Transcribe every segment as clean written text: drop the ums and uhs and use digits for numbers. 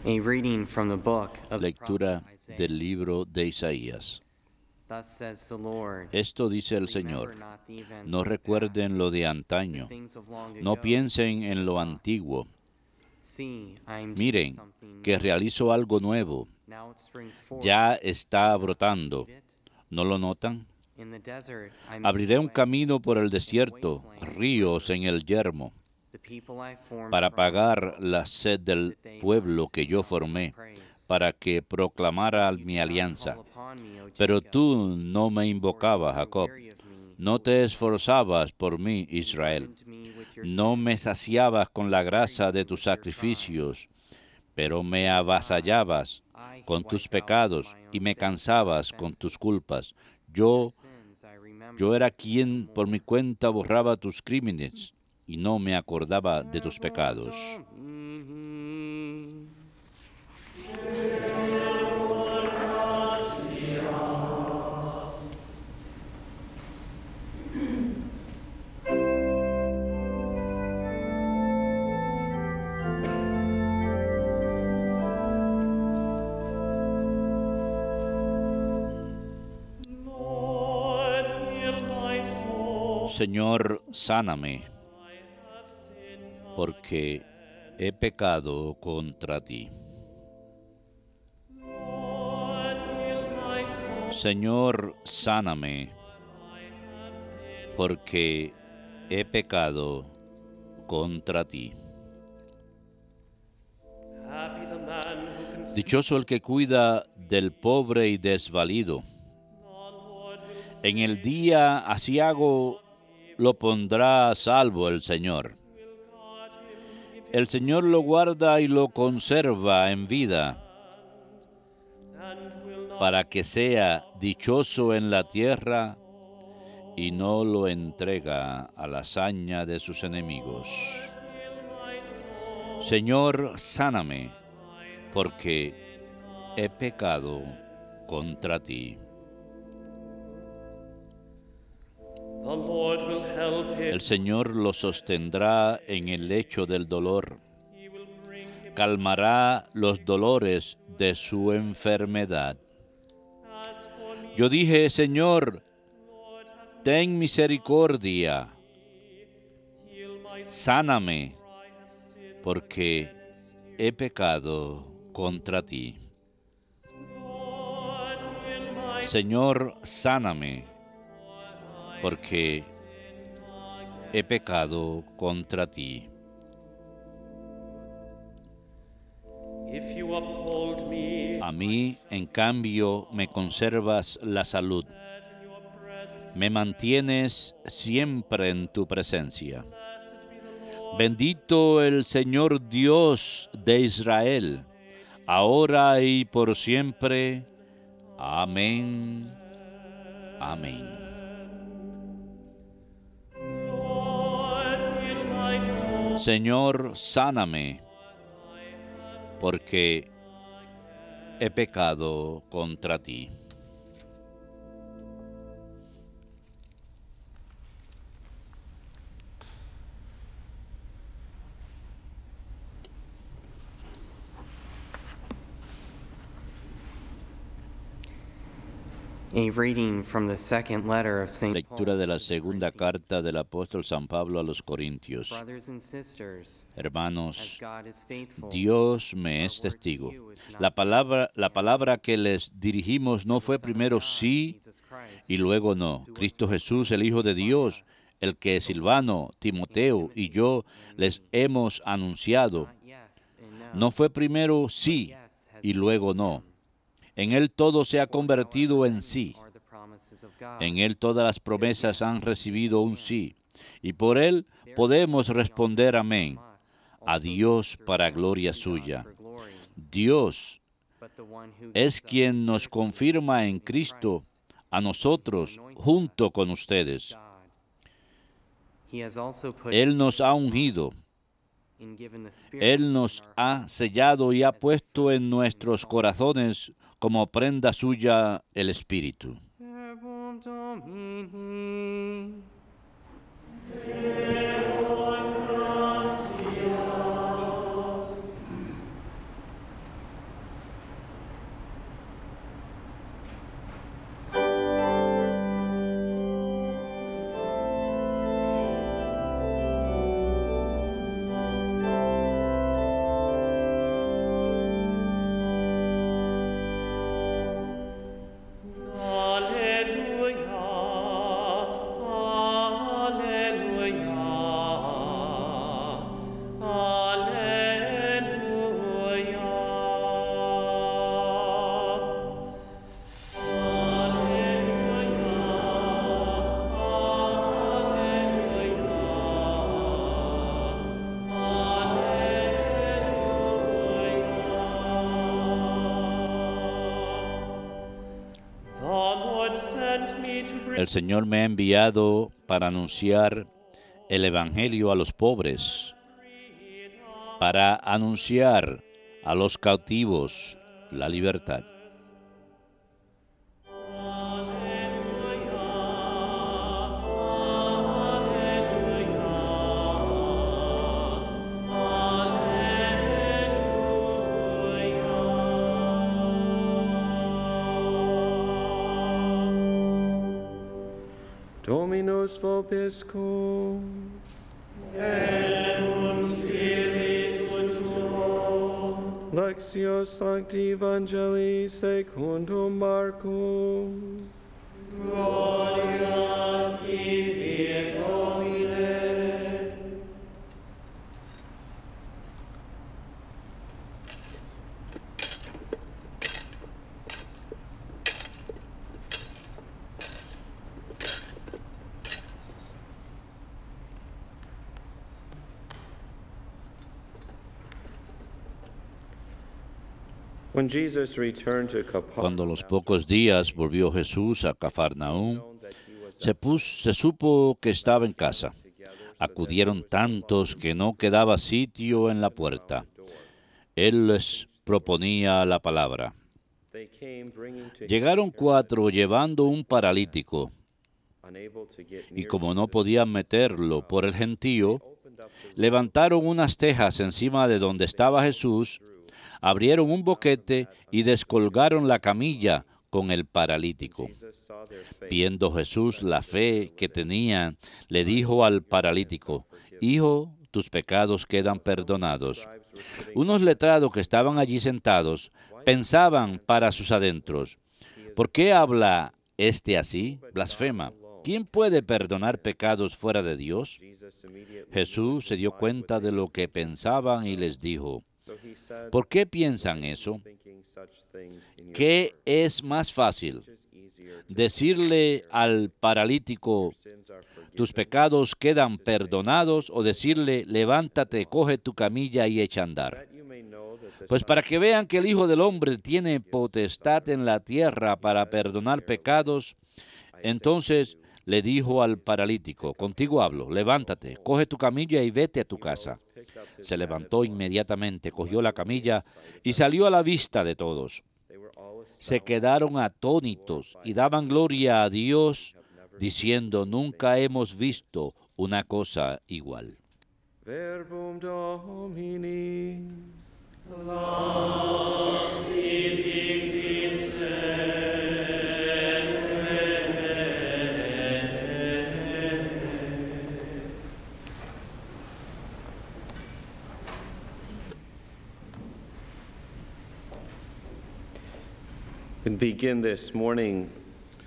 A reading from the book of the prophet Lectura Isaiah. del libro de Isaías. Thus says the Lord, Esto dice el remember Señor: not the events no of the recuerden past, lo de the antaño, things of long no ago, piensen say en lo not. antiguo. See, I am doing Miren, something que new. realizo algo nuevo, Now it springs forth. ya Do está you not brotando. perceive it? ¿No lo notan? In the desert I make Abriré a un way, camino por el in the desierto, wasteland ríos en rivers. el yermo, The people I formed para for pagar myself, la sed del that they pueblo might que yo announce my formé, praise. para que proclamara You mi did not call alianza. upon me, O Pero Jacob, tú no me for you invocabas, were Jacob. weary of me, No O te Israel. esforzabas por mí, You Israel. burdened me with your No me sins, saciabas con la and wearied grasa me de tus with your trials. sacrificios, pero me It is avasallabas I who con tus wipe out for pecados my y own me sake your cansabas con tus offenses. culpas. Your Yo, sins I remember yo era no quien por mi more. cuenta borraba tus crímenes y no me acordaba de tus pecados. Lord, heal my soul. Señor, sáname, I have sinned porque he pecado contra ti. Lord, heal my soul. Señor, sáname, I have sinned. porque he pecado contra ti. Happy the man who can speak. Dichoso el que cuida del pobre y desvalido. The Lord will En el save, día aciago lo pondrá a salvo el Señor. will guard him, give him El Señor lo guarda y lo conserva en vida, and will not para que sea dichoso en la tierra y no lo entrega a la hazaña de sus enemigos. heal my soul. Señor, sáname, porque he pecado contra ti. The Lord will help him. El Señor lo sostendrá en el lecho del dolor, He will bring him calmará los dolores de su enfermedad. as for me. Yo dije, Señor, Lord, have ten misericordia, heal my soul. sáname, For I have sinned porque against you. he pecado contra ti. Lord, heal my Señor, sáname, porque he pecado contra ti. If you uphold me A mí, en cambio, me conservas la salud. in your presence, Me mantienes siempre en tu presencia. blessed be the Lord. Bendito el Señor Dios de Israel, ahora y por siempre. Amén. Amén. Lord, heal my soul. Señor, sáname, porque he pecado contra ti. A reading from the second letter of St. Lectura de la Paul to the segunda Corinthians. carta del apóstol San Pablo a los Corintios. Brothers and sisters, as Hermanos, God is faithful, Dios me es testigo. La palabra que les dirigimos no fue primero sí y luego no. Cristo Jesús, el Hijo de Dios, el que Silvano, Timoteo y yo les hemos anunciado, no fue primero sí y luego no. En Él todo se ha convertido en sí. En Él todas las promesas han recibido un sí. Y por Él podemos responder amén. A Dios para gloria suya. Dios es quien nos confirma en Cristo a nosotros junto con ustedes. Él nos ha ungido. Él nos ha sellado y ha puesto en nuestros corazones como prenda suya el Espíritu. Señor me ha enviado para anunciar el Evangelio a los pobres, para anunciar a los cautivos la libertad. Dominus vobiscum. Et cum spiritu tuo. Lectio Sancti Evangelii secundum Marcum. Gloria tibi, Domine. When Jesus returned to Capernaum, Cuando a los pocos días volvió Jesús a Cafarnaúm, se supo que estaba en casa. Acudieron tantos que no quedaba sitio en la puerta. Él les proponía la palabra. they came bringing to Llegaron 4 llevando un paralítico, unable to get y near como no podían meterlo por el gentío, levantaron unas tejas encima de donde estaba Jesús, abrieron un boquete y descolgaron la camilla con el paralítico. Jesus saw their faith. Viendo Jesús la fe que tenían, le dijo al paralítico: Hijo, tus pecados quedan perdonados. Unos letrados que estaban allí sentados pensaban para sus adentros: ¿por qué habla este así? Blasfema. ¿Quién puede perdonar pecados fuera de Dios? Jesus immediately Jesús se dio cuenta de lo que pensaban y les dijo: so he said, ¿por qué piensan eso? thinking such things in your ¿Qué es más fácil? heart is easier to ¿Decirle al paralítico, sins are forgiven, tus pecados quedan perdonados, o decirle, levántate, coge tu camilla y echa a andar? that you may know that the Pues Son para que vean que el Hijo del Hombre tiene potestad en la tierra para perdonar pecados, entonces le dijo al paralítico: contigo hablo, levántate, coge tu camilla y vete a tu casa. picked up his Se levantó inmediatamente, cogió la camilla y salió a la vista de todos. they were all Se quedaron atónitos y daban gloria a Dios, diciendo: nunca hemos visto una cosa igual. verbum Domini. We begin this morning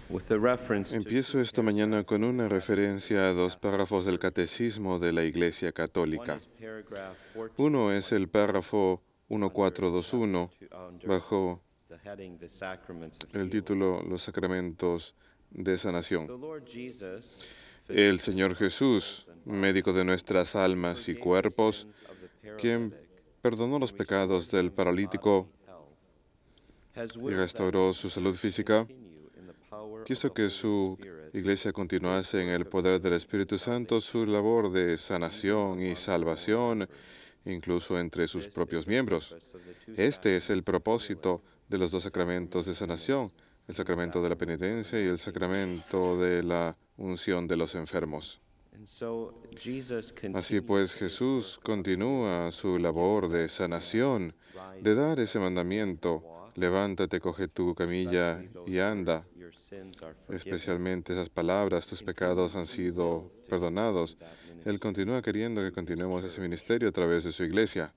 with a reference to Empiezo esta mañana con una referencia a 2 párrafos del Catecismo de la Iglesia one Católica. is paragraph 14 Uno es el párrafo 1421 under bajo the heading The Sacraments of el Healing. título Los Sacramentos de The Sanación. Lord Jesus, El Señor Jesús, médico de nuestras almas y cuerpos, quien perdonó los pecados del paralítico y restauró su salud física, quiso que su iglesia continuase en el poder del Espíritu Santo su labor de sanación y salvación, incluso entre sus propios miembros. Este es el propósito de los 2 sacramentos de sanación, el sacramento de la penitencia y el sacramento de la unción de los enfermos. Así pues, Jesús continúa su labor de sanación, de dar ese mandamiento: levántate, coge tu camilla y anda. Especialmente esas palabras: tus pecados han sido perdonados. Él continúa queriendo que continuemos ese ministerio a través de su iglesia.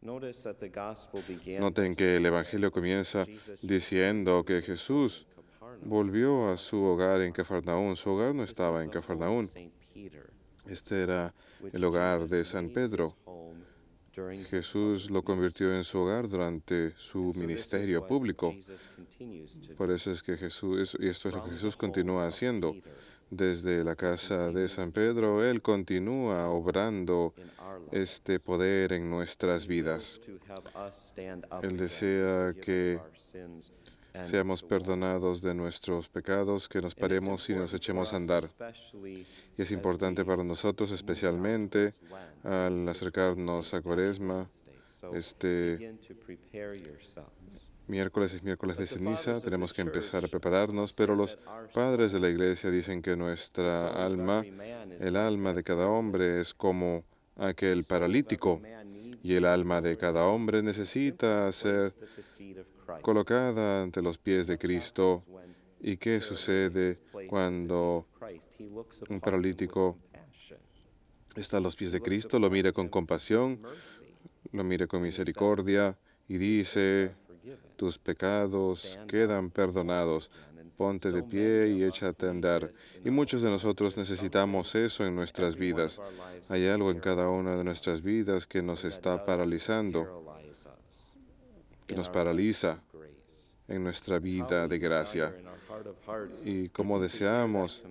Noten que el Evangelio comienza diciendo que Jesús volvió a su hogar en Cafarnaúm. Su hogar no estaba en Cafarnaúm. Este era el hogar de San Pedro. Jesús lo convirtió en su hogar durante su ministerio público. Por eso es que Jesús, y esto es lo que Jesús continúa haciendo. Desde la casa de San Pedro, Él continúa obrando este poder en nuestras vidas. Él desea que seamos perdonados de nuestros pecados, que nos paremos y nos echemos a andar. Y es importante para nosotros, especialmente al acercarnos a Cuaresma. Miércoles es miércoles de ceniza, tenemos que empezar a prepararnos, pero los padres de la Iglesia dicen que nuestra alma, el alma de cada hombre es como aquel paralítico, y el alma de cada hombre necesita ser colocada ante los pies de Cristo. ¿Y qué sucede cuando un paralítico está a los pies de Cristo? Lo mira con compasión, lo mira con misericordia y dice: tus pecados quedan perdonados. Ponte de pie y échate a andar. Y muchos de nosotros necesitamos eso en nuestras vidas. Hay algo en cada una de nuestras vidas que nos está paralizando, que nos paraliza en nuestra vida de gracia. Y como deseamos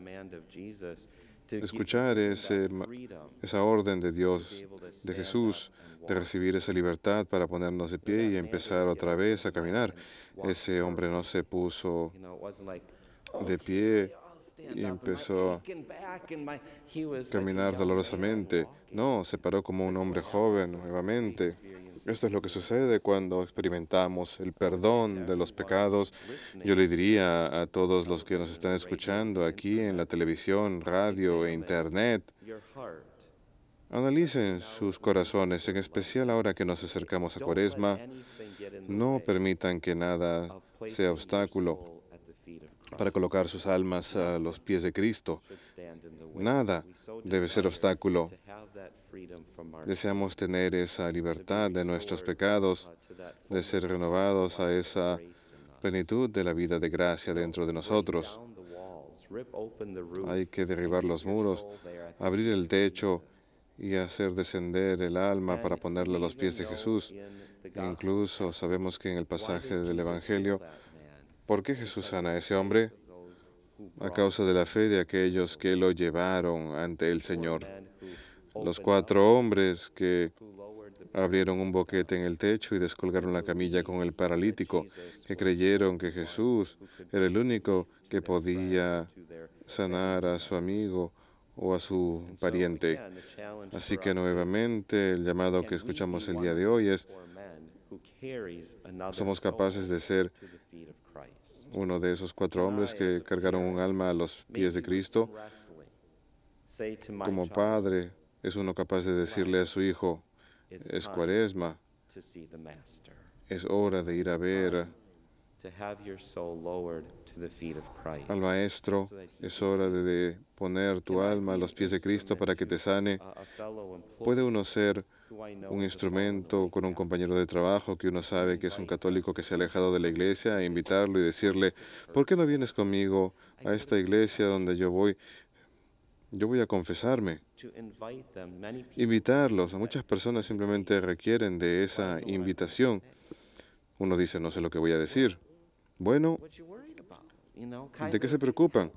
escuchar esa orden de Dios, de Jesús, de recibir esa libertad para ponernos de pie y empezar otra vez a caminar. Ese hombre no se puso de pie y empezó a caminar dolorosamente. No, se paró como un hombre joven nuevamente. Esto es lo que sucede cuando experimentamos el perdón de los pecados. Yo le diría a todos los que nos están escuchando aquí en la televisión, radio e internet, analicen sus corazones, en especial ahora que nos acercamos a Cuaresma. No permitan que nada sea obstáculo para colocar sus almas a los pies de Cristo. Nada debe ser obstáculo. Deseamos tener esa libertad de nuestros pecados, de ser renovados a esa plenitud de la vida de gracia dentro de nosotros. Hay que derribar los muros, abrir el techo y hacer descender el alma para ponerla a los pies de Jesús. Incluso sabemos que en el pasaje del Evangelio, ¿por qué Jesús sana a ese hombre? A causa de la fe de aquellos que lo llevaron ante el Señor. Los 4 hombres que abrieron un boquete en el techo y descolgaron la camilla con el paralítico, que creyeron que Jesús era el único que podía sanar a su amigo o a su pariente. Así que nuevamente el llamado que escuchamos el día de hoy es: somos capaces de ser uno de esos 4 hombres que cargaron un alma a los pies de Cristo. Como padre, es uno capaz de decirle a su hijo: es Cuaresma, es hora de ir a ver al Maestro, es hora de poner tu alma a los pies de Cristo para que te sane. Puede uno ser un instrumento con un compañero de trabajo que uno sabe que es un católico que se ha alejado de la iglesia, e invitarlo y decirle: ¿por qué no vienes conmigo a esta iglesia donde yo voy? Yo voy a confesarme. Invitarlos. A muchas personas simplemente requieren de esa invitación. Uno dice: no sé lo que voy a decir. Bueno, ¿de qué se preocupan?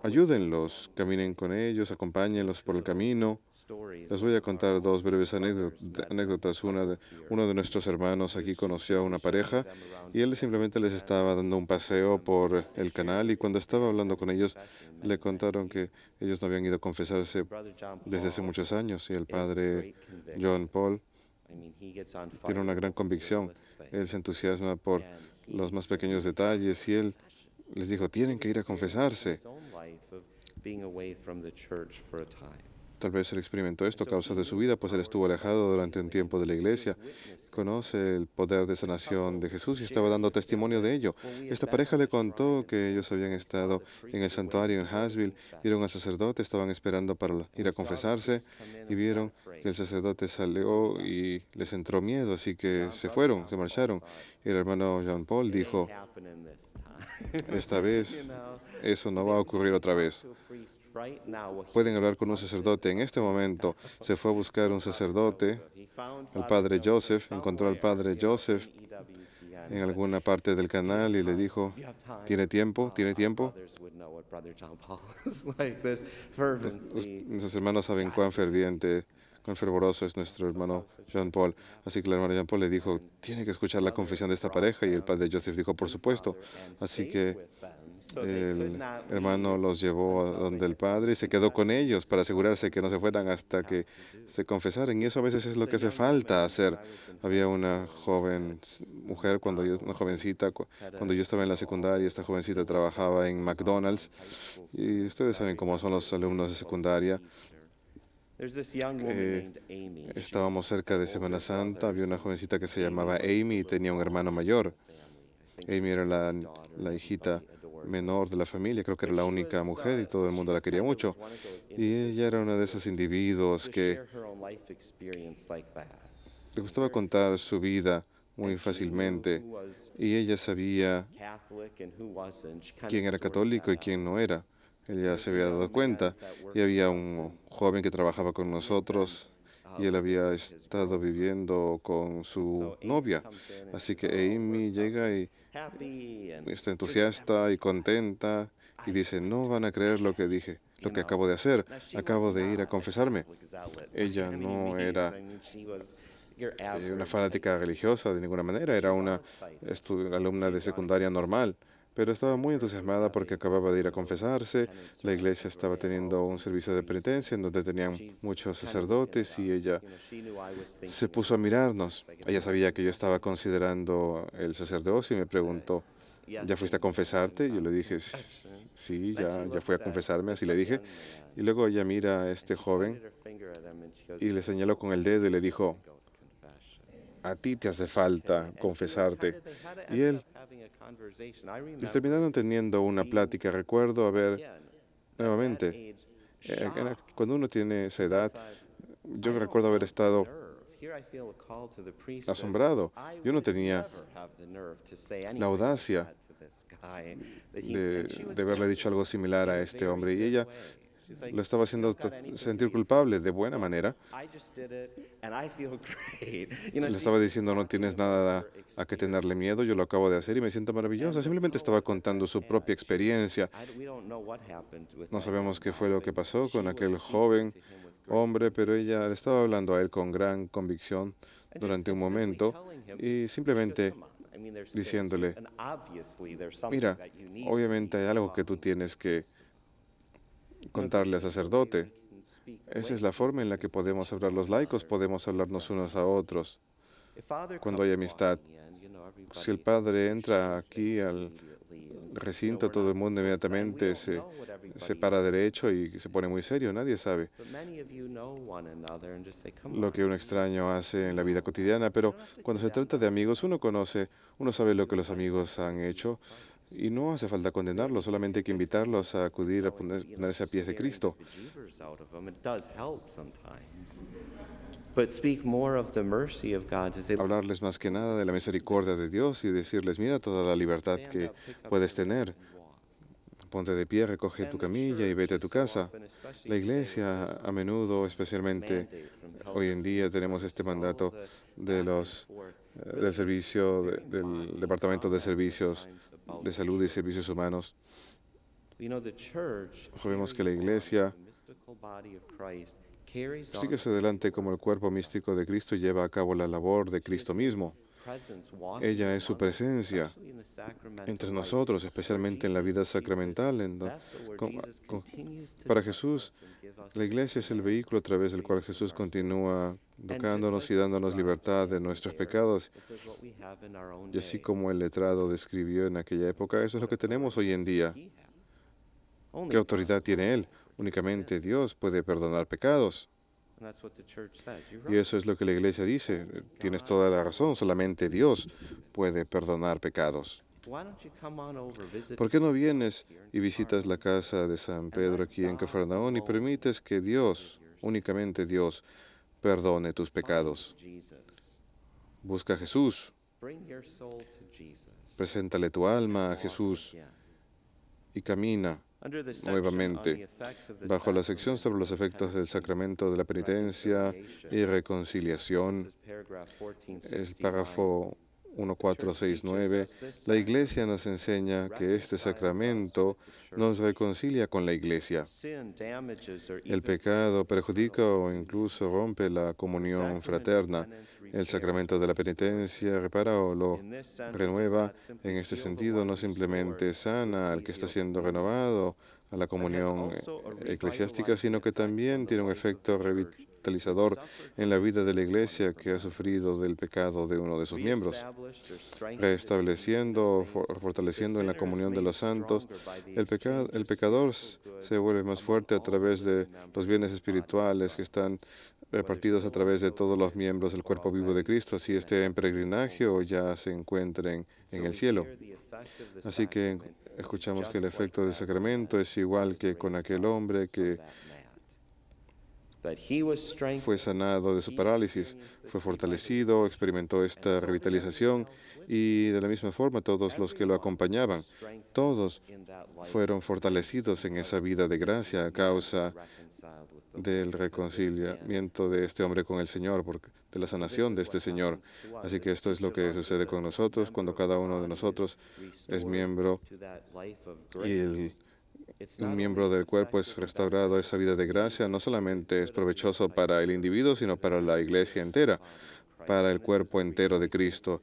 Ayúdenlos, caminen con ellos, acompáñenlos por el camino. Les voy a contar 2 breves anécdotas. Uno de nuestros hermanos aquí conoció a una pareja y él simplemente les estaba dando un paseo por el canal, y cuando estaba hablando con ellos le contaron que ellos no habían ido a confesarse desde hace muchos años, y el padre John Paul tiene una gran convicción. Él se entusiasma por los más pequeños detalles y él les dijo: tienen que ir a confesarse. Tal vez él experimentó esto a causa de su vida, pues él estuvo alejado durante un tiempo de la iglesia. Conoce el poder de sanación de Jesús y estaba dando testimonio de ello. Esta pareja le contó que ellos habían estado en el santuario en Hassville, vieron al sacerdote, estaban esperando para ir a confesarse y vieron que el sacerdote salió y les entró miedo, así que se fueron, se marcharon. Y el hermano Jean Paul dijo: esta vez eso no va a ocurrir otra vez. Pueden hablar con un sacerdote en este momento. Se fue a buscar un sacerdote, al padre Joseph, encontró al padre Joseph en alguna parte del canal y le dijo: ¿tiene tiempo? ¿Tiene tiempo? Nuestros hermanos saben cuán ferviente, cuán fervoroso es nuestro hermano Jean Paul. Así que el hermano Jean Paul le dijo, tiene que escuchar la confesión de esta pareja, y el padre Joseph dijo, por supuesto. Así que el hermano los llevó a donde el padre y se quedó con ellos para asegurarse que no se fueran hasta que se confesaran. Y eso a veces es lo que hace falta hacer. Había una joven mujer, una jovencita, cuando yo estaba en la secundaria, esta jovencita trabajaba en McDonald's. Y ustedes saben cómo son los alumnos de secundaria. Estábamos cerca de Semana Santa, había una jovencita que se llamaba Amy y tenía un hermano mayor. Amy era la hijita menor de la familia, creo que era la única mujer y todo el mundo la quería mucho. Y ella era uno de esos individuos que le gustaba contar su vida muy fácilmente, y ella sabía quién era católico y quién no era. Ella se había dado cuenta, y había un joven que trabajaba con nosotros y él había estado viviendo con su novia. Así que Amy llega y está entusiasta y contenta y dice, no van a creer lo que dije, lo que acabo de hacer. Acabo de ir a confesarme. Ella no era una fanática religiosa de ninguna manera, era una alumna de secundaria normal, pero estaba muy entusiasmada porque acababa de ir a confesarse. La iglesia estaba teniendo un servicio de penitencia en donde tenían muchos sacerdotes, y ella se puso a mirarnos. Ella sabía que yo estaba considerando el sacerdocio y me preguntó, ¿ya fuiste a confesarte? Y yo le dije, sí, ya fui a confesarme, así le dije. Y luego ella mira a este joven y le señaló con el dedo y le dijo, a ti te hace falta confesarte. Y él terminaron teniendo una plática. Recuerdo nuevamente, cuando uno tiene esa edad, yo recuerdo haber estado asombrado. Yo no tenía la audacia de haberle dicho algo similar a este hombre, y ella lo estaba haciendo sentir culpable de buena manera. Le estaba diciendo, no tienes nada a que tenerle miedo, yo lo acabo de hacer y me siento maravillosa. Simplemente estaba contando su propia experiencia. No sabemos qué fue lo que pasó con aquel joven hombre, pero ella le estaba hablando a él con gran convicción durante un momento y simplemente diciéndole, mira, obviamente hay algo que tú tienes que contarle al sacerdote. Esa es la forma en la que podemos hablar los laicos, podemos hablarnos unos a otros cuando hay amistad. Si el padre entra aquí al recinto, todo el mundo inmediatamente se para derecho y se pone muy serio. Nadie sabe lo que un extraño hace en la vida cotidiana, pero cuando se trata de amigos, uno sabe lo que los amigos han hecho. Y no hace falta condenarlos, solamente hay que invitarlos a acudir a ponerse a pies de Cristo. Hablarles más que nada de la misericordia de Dios y decirles, mira toda la libertad que puedes tener. Ponte de pie, recoge tu camilla y vete a tu casa. La iglesia, a menudo, especialmente hoy en día, tenemos este mandato del servicio, del Departamento de Servicios de Salud y Servicios Humanos. Sabemos que la iglesia sigue hacia adelante como el cuerpo místico de Cristo y lleva a cabo la labor de Cristo mismo. Ella es su presencia entre nosotros, especialmente en la vida sacramental. Para Jesús, la iglesia es el vehículo a través del cual Jesús continúa tocándonos y dándonos libertad de nuestros pecados. Y así como el letrado describió en aquella época, eso es lo que tenemos hoy en día. ¿Qué autoridad tiene Él? Únicamente Dios puede perdonar pecados. Y eso es lo que la iglesia dice. Tienes toda la razón, solamente Dios puede perdonar pecados. ¿Por qué no vienes y visitas la casa de San Pedro aquí en Cafarnaún y permites que Dios, únicamente Dios, perdone tus pecados? Busca a Jesús. Preséntale tu alma a Jesús y camina nuevamente bajo la sección sobre los efectos del sacramento de la penitencia y reconciliación. El párrafo 1:4-6-9, la Iglesia nos enseña que este sacramento nos reconcilia con la Iglesia. El pecado perjudica o incluso rompe la comunión fraterna. El sacramento de la penitencia repara o lo renueva. En este sentido, no simplemente sana al que está siendo renovado a la comunión eclesiástica, sino que también tiene un efecto revitalizador en la vida de la Iglesia que ha sufrido del pecado de uno de sus miembros. Restableciendo, fortaleciendo en la comunión de los santos, el pecador se vuelve más fuerte a través de los bienes espirituales que están repartidos a través de todos los miembros del cuerpo vivo de Cristo, así esté en peregrinaje o ya se encuentren en el cielo. Así que escuchamos que el efecto del sacramento es igual que con aquel hombre que fue sanado de su parálisis, fue fortalecido, experimentó esta revitalización y de la misma forma todos los que lo acompañaban, todos fueron fortalecidos en esa vida de gracia a causa del reconciliamiento de este hombre con el Señor, de la sanación de este Señor. Así que esto es lo que sucede con nosotros cuando cada uno de nosotros es miembro y un miembro del cuerpo es restaurado a esa vida de gracia. No solamente es provechoso para el individuo, sino para la Iglesia entera, para el cuerpo entero de Cristo.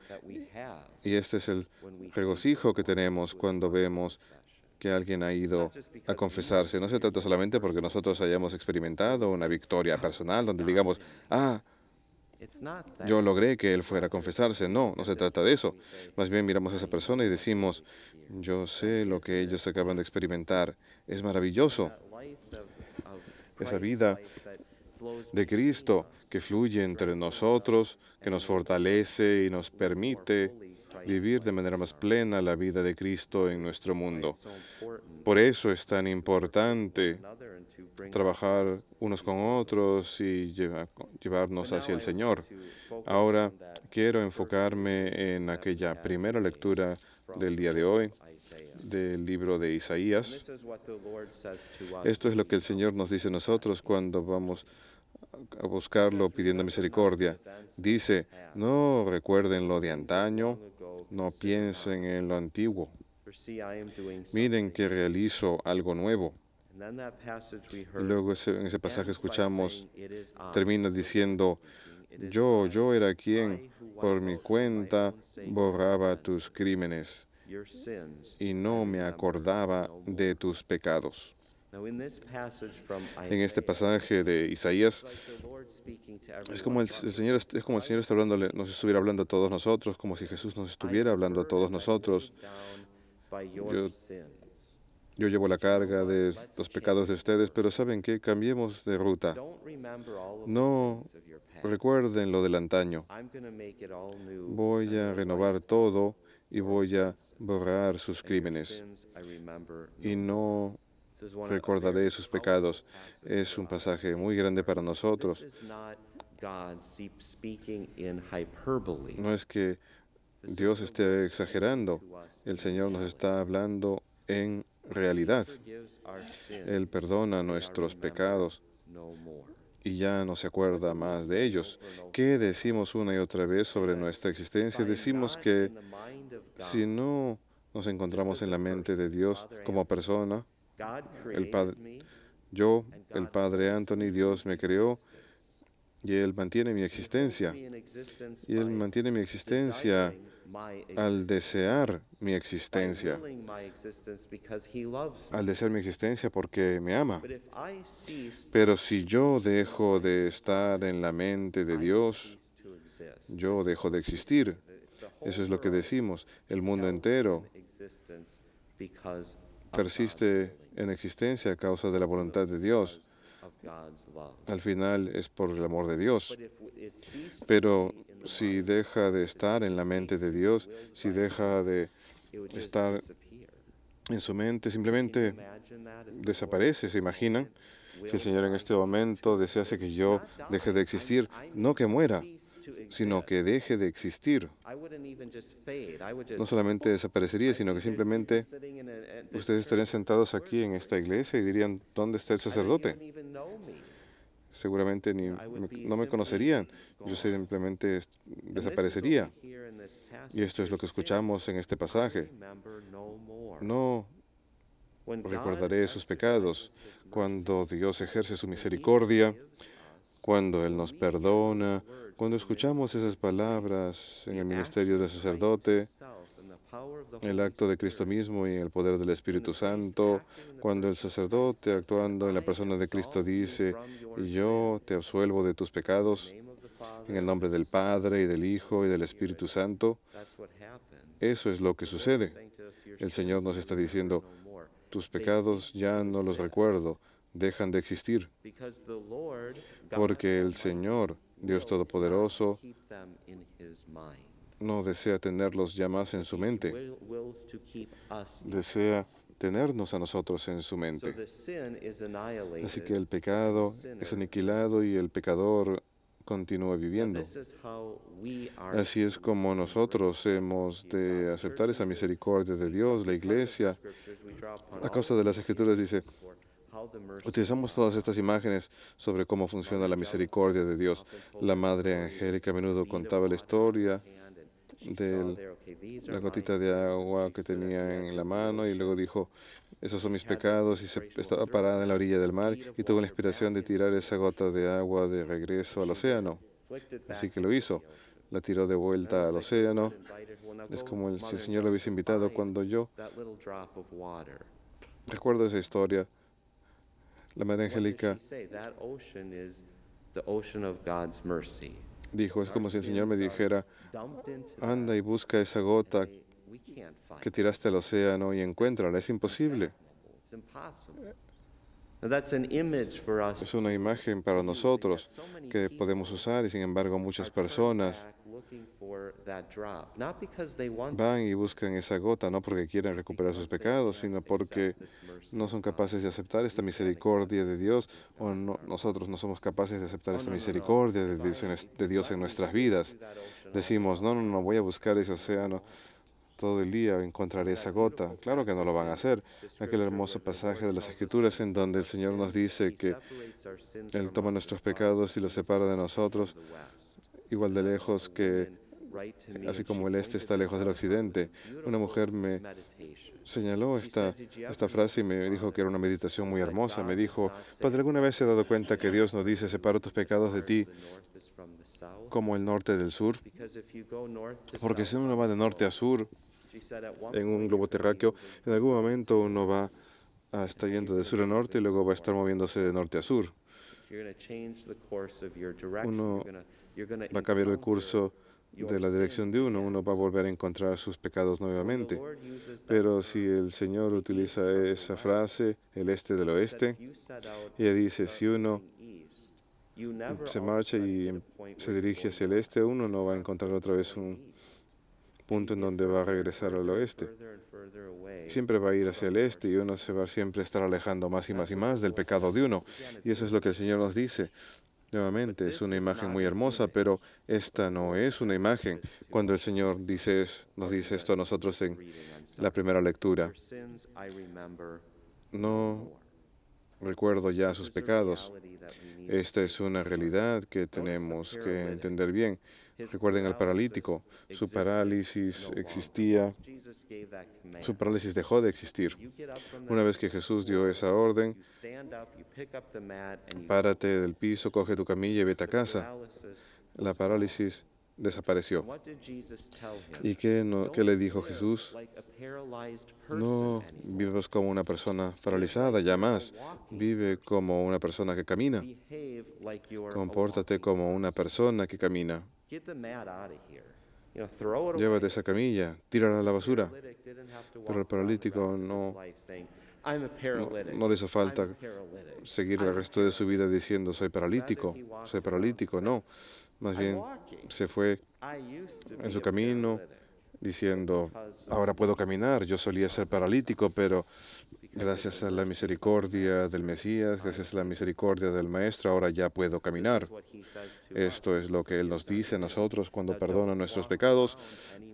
Y este es el regocijo que tenemos cuando vemos que alguien ha ido a confesarse. No se trata solamente porque nosotros hayamos experimentado una victoria personal donde digamos, yo logré que él fuera a confesarse. No, no se trata de eso. Más bien miramos a esa persona y decimos, yo sé lo que ellos acaban de experimentar. Es maravilloso. Esa vida de Cristo que fluye entre nosotros, que nos fortalece y nos permite vivir de manera más plena la vida de Cristo en nuestro mundo. Por eso es tan importante trabajar unos con otros y llevarnos hacia el Señor. Ahora quiero enfocarme en aquella primera lectura del día de hoy, del libro de Isaías. Esto es lo que el Señor nos dice a nosotros cuando vamos a buscarlo pidiendo misericordia. Dice, no recuerden lo de antaño, no piensen en lo antiguo. Miren que realizo algo nuevo. Y luego en ese pasaje escuchamos, termina diciendo, yo era quien por mi cuenta borraba tus crímenes y no me acordaba de tus pecados. En este pasaje de Isaías, es como el Señor está hablándole, nos estuviera hablando a todos nosotros, como si Jesús nos estuviera hablando a todos nosotros. Yo llevo la carga de los pecados de ustedes, pero ¿saben qué? Cambiemos de ruta. No recuerden lo del antaño. Voy a renovar todo y voy a borrar sus crímenes. Y no recordaré sus pecados. Es un pasaje muy grande para nosotros. No es que Dios esté exagerando. El Señor nos está hablando en realidad. Él perdona nuestros pecados y ya no se acuerda más de ellos. ¿Qué decimos una y otra vez sobre nuestra existencia? Decimos que si no nos encontramos en la mente de Dios como persona, el Padre Anthony, Dios me creó y Él mantiene mi existencia. Y Él mantiene mi existencia al desear mi existencia. Al desear mi existencia porque me ama. Pero si yo dejo de estar en la mente de Dios, yo dejo de existir. Eso es lo que decimos. El mundo entero persiste en existencia a causa de la voluntad de Dios. Al final es por el amor de Dios. Pero si deja de estar en la mente de Dios, si deja de estar en su mente, simplemente desaparece. ¿Se imaginan? Si el Señor en este momento desease que yo deje de existir, no que muera, sino que deje de existir. No solamente desaparecería, sino que simplemente ustedes estarían sentados aquí en esta iglesia y dirían, ¿dónde está el sacerdote? Seguramente no me conocerían. Yo simplemente desaparecería. Y esto es lo que escuchamos en este pasaje. No recordaré sus pecados. Cuando Dios ejerce su misericordia, cuando Él nos perdona, cuando escuchamos esas palabras en el ministerio del sacerdote, el acto de Cristo mismo y el poder del Espíritu Santo, cuando el sacerdote actuando en la persona de Cristo dice, yo te absuelvo de tus pecados en el nombre del Padre y del Hijo y del Espíritu Santo, eso es lo que sucede. El Señor nos está diciendo, tus pecados ya no los recuerdo, dejan de existir, porque el Señor, Dios Todopoderoso, no desea tenerlos ya más en su mente, desea tenernos a nosotros en su mente. Así que el pecado es aniquilado y el pecador continúa viviendo. Así es como nosotros hemos de aceptar esa misericordia de Dios. La Iglesia, a causa de las Escrituras, dice, utilizamos todas estas imágenes sobre cómo funciona la misericordia de Dios. La Madre Angélica a menudo contaba la historia de la gotita de agua que tenía en la mano y luego dijo, esos son mis pecados, y estaba parada en la orilla del mar y tuvo la inspiración de tirar esa gota de agua de regreso al océano. Así que lo hizo, la tiró de vuelta al océano. Es como si el Señor lo hubiese invitado cuando yo recuerdo esa historia. La Madre Angélica dijo, es como si el Señor me dijera, anda y busca esa gota que tiraste al océano y encuéntrala. Es imposible. Es una imagen para nosotros que podemos usar y sin embargo muchas personas van y buscan esa gota no porque quieren recuperar sus pecados, sino porque no son capaces de aceptar esta misericordia de Dios o nosotros no somos capaces de aceptar esta misericordia de Dios en nuestras vidas. Decimos, no, voy a buscar ese océano todo el día, encontraré esa gota. Claro que no lo van a hacer. Aquel hermoso pasaje de las Escrituras en donde el Señor nos dice que Él toma nuestros pecados y los separa de nosotros, igual de lejos que, así como el este está lejos del occidente. Una mujer me señaló esta frase y me dijo que era una meditación muy hermosa. Me dijo, Padre, ¿alguna vez se ha dado cuenta que Dios nos dice, separo tus pecados de ti como el norte del sur? Porque si uno va de norte a sur en un globo terráqueo, en algún momento uno va a estar yendo de sur a norte y luego va a estar moviéndose de norte a sur. Uno va a cambiar el curso de la dirección de uno va a volver a encontrar sus pecados nuevamente. Pero si el Señor utiliza esa frase, el este del oeste, ella dice, si uno se marcha y se dirige hacia el este, uno no va a encontrar otra vez un punto en donde va a regresar al oeste. Siempre va a ir hacia el este y uno se va a siempre estar alejando más y más y más del pecado de uno. Y eso es lo que el Señor nos dice. Nuevamente, es una imagen muy hermosa, pero esta no es una imagen. Cuando el Señor nos dice esto a nosotros en la primera lectura, no recuerdo ya sus pecados. Esta es una realidad que tenemos que entender bien. Recuerden al paralítico, su parálisis existía, su parálisis dejó de existir. Una vez que Jesús dio esa orden, párate del piso, coge tu camilla y vete a casa. La parálisis desapareció. ¿Y qué le dijo Jesús? No vivas como una persona paralizada, ya más. Vive como una persona que camina. Compórtate como una persona que camina. Llévate esa camilla, tírala a la basura. Pero el paralítico no le hizo falta seguir el resto de su vida diciendo soy paralítico, no. Más bien se fue en su camino diciendo ahora puedo caminar, yo solía ser paralítico, pero gracias a la misericordia del Mesías, gracias a la misericordia del Maestro, ahora ya puedo caminar. Esto es lo que Él nos dice a nosotros cuando perdona nuestros pecados.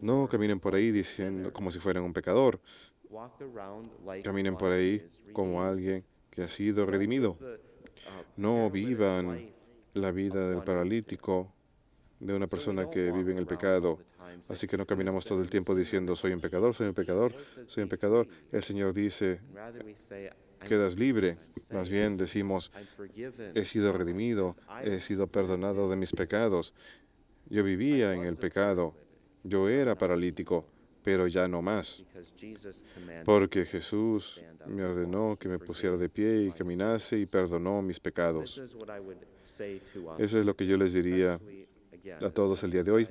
No caminen por ahí diciendo como si fueran un pecador. Caminen por ahí como alguien que ha sido redimido. No vivan la vida del paralítico de una persona que vive en el pecado. Así que no caminamos todo el tiempo diciendo, soy un pecador, soy un pecador, soy un pecador. El Señor dice, quedas libre. Más bien decimos, he sido redimido, he sido perdonado de mis pecados. Yo vivía en el pecado, yo era paralítico, pero ya no más, porque Jesús me ordenó que me pusiera de pie y caminase y perdonó mis pecados. Eso es lo que yo les diría a todos el día de hoy,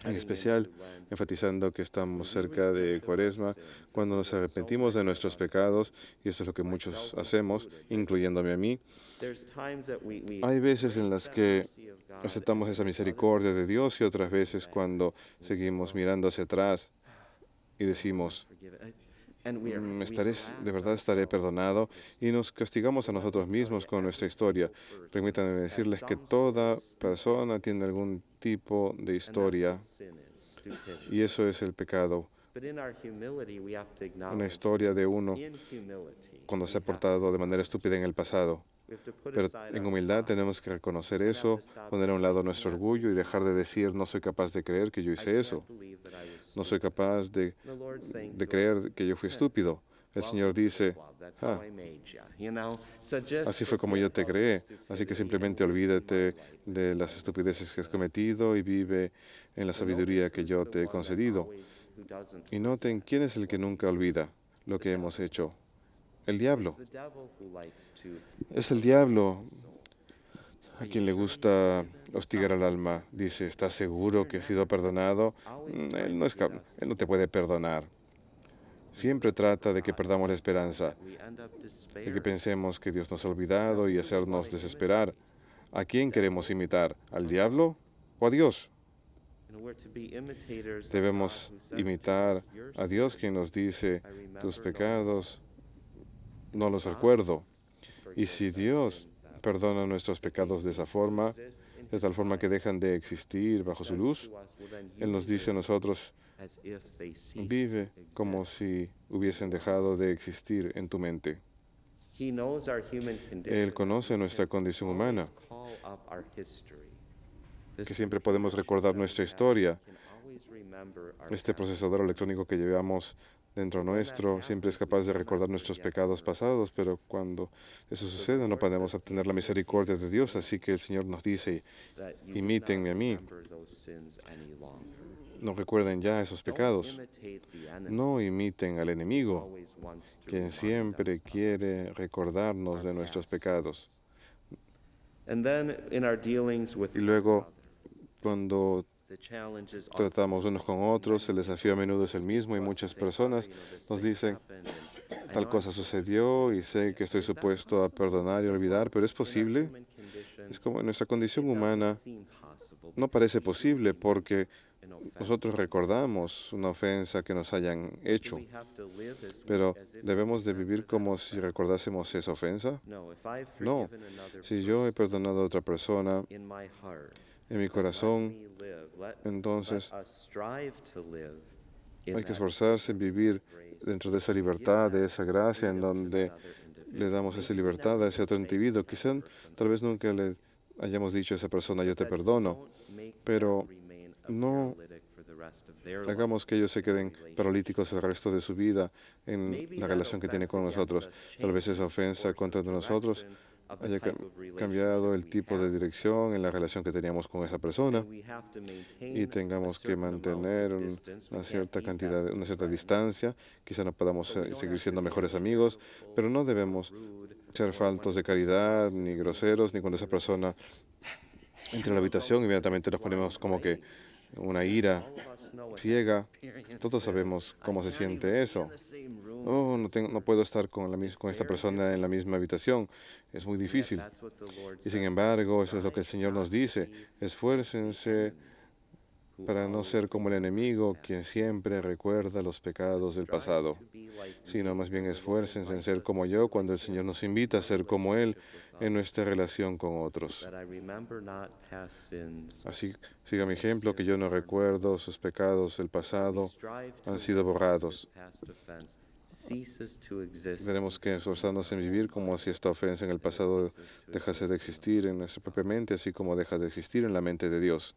en especial enfatizando que estamos cerca de Cuaresma, cuando nos arrepentimos de nuestros pecados, y eso es lo que muchos hacemos, incluyéndome a mí. Hay veces en las que aceptamos esa misericordia de Dios y otras veces cuando seguimos mirando hacia atrás y decimos, de verdad estaré perdonado, y nos castigamos a nosotros mismos con nuestra historia. Permítanme decirles que toda persona tiene algún tipo de historia, y eso es el pecado. Una historia de uno cuando se ha portado de manera estúpida en el pasado. Pero en humildad tenemos que reconocer eso, poner a un lado nuestro orgullo y dejar de decir, no soy capaz de creer que yo hice eso. No soy capaz de creer que yo fui estúpido. El Señor dice, así fue como yo te creé, así que simplemente olvídate de las estupideces que has cometido y vive en la sabiduría que yo te he concedido. Y noten quién es el que nunca olvida lo que hemos hecho. El diablo. Es el diablo a quien le gusta hostigar al alma. Dice, ¿estás seguro que has sido perdonado? Él no te puede perdonar. Siempre trata de que perdamos la esperanza, de que pensemos que Dios nos ha olvidado y hacernos desesperar. ¿A quién queremos imitar? ¿Al diablo o a Dios? Debemos imitar a Dios, quien nos dice, tus pecados no los recuerdo. Y si Dios perdona nuestros pecados de esa forma, de tal forma que dejan de existir bajo su luz, Él nos dice a nosotros, vive como si hubiesen dejado de existir en tu mente. Él conoce nuestra condición humana, que siempre podemos recordar nuestra historia. Este procesador electrónico que llevamos dentro nuestro siempre es capaz de recordar nuestros pecados pasados, pero cuando eso sucede no podemos obtener la misericordia de Dios. Así que el Señor nos dice, imítenme a mí. No recuerden ya esos pecados. No imiten al enemigo, quien siempre quiere recordarnos de nuestros pecados. Y luego, cuando tratamos unos con otros, el desafío a menudo es el mismo y muchas personas nos dicen, tal cosa sucedió y sé que estoy supuesto a perdonar y olvidar, pero ¿es posible? Es como en nuestra condición humana no parece posible porque nosotros recordamos una ofensa que nos hayan hecho, pero ¿debemos de vivir como si recordásemos esa ofensa? No. Si yo he perdonado a otra persona en mi corazón, entonces hay que esforzarse en vivir dentro de esa libertad, de esa gracia, en donde le damos esa libertad a ese otro individuo. Quizá tal vez nunca le hayamos dicho a esa persona, yo te perdono, pero no hagamos que ellos se queden paralíticos el resto de su vida en la relación que tiene con nosotros. Tal vez esa ofensa contra nosotros haya cambiado el tipo de dirección en la relación que teníamos con esa persona y tengamos que mantener una cierta distancia. Quizá no podamos seguir siendo mejores amigos, pero no debemos ser faltos de caridad, ni groseros, ni cuando esa persona entra en la habitación, inmediatamente nos ponemos como que una ira ciega. Todos sabemos cómo se siente eso. Oh, no puedo estar con esta persona en la misma habitación. Es muy difícil. Y sin embargo, eso es lo que el Señor nos dice. Esfuércense para no ser como el enemigo, quien siempre recuerda los pecados del pasado, sino más bien esfuércense en ser como yo cuando el Señor nos invita a ser como Él en nuestra relación con otros. Así, siga mi ejemplo, que yo no recuerdo sus pecados del pasado, han sido borrados. Tenemos que esforzarnos en vivir como si esta ofensa en el pasado dejase de existir en nuestra propia mente, así como deja de existir en la mente de Dios.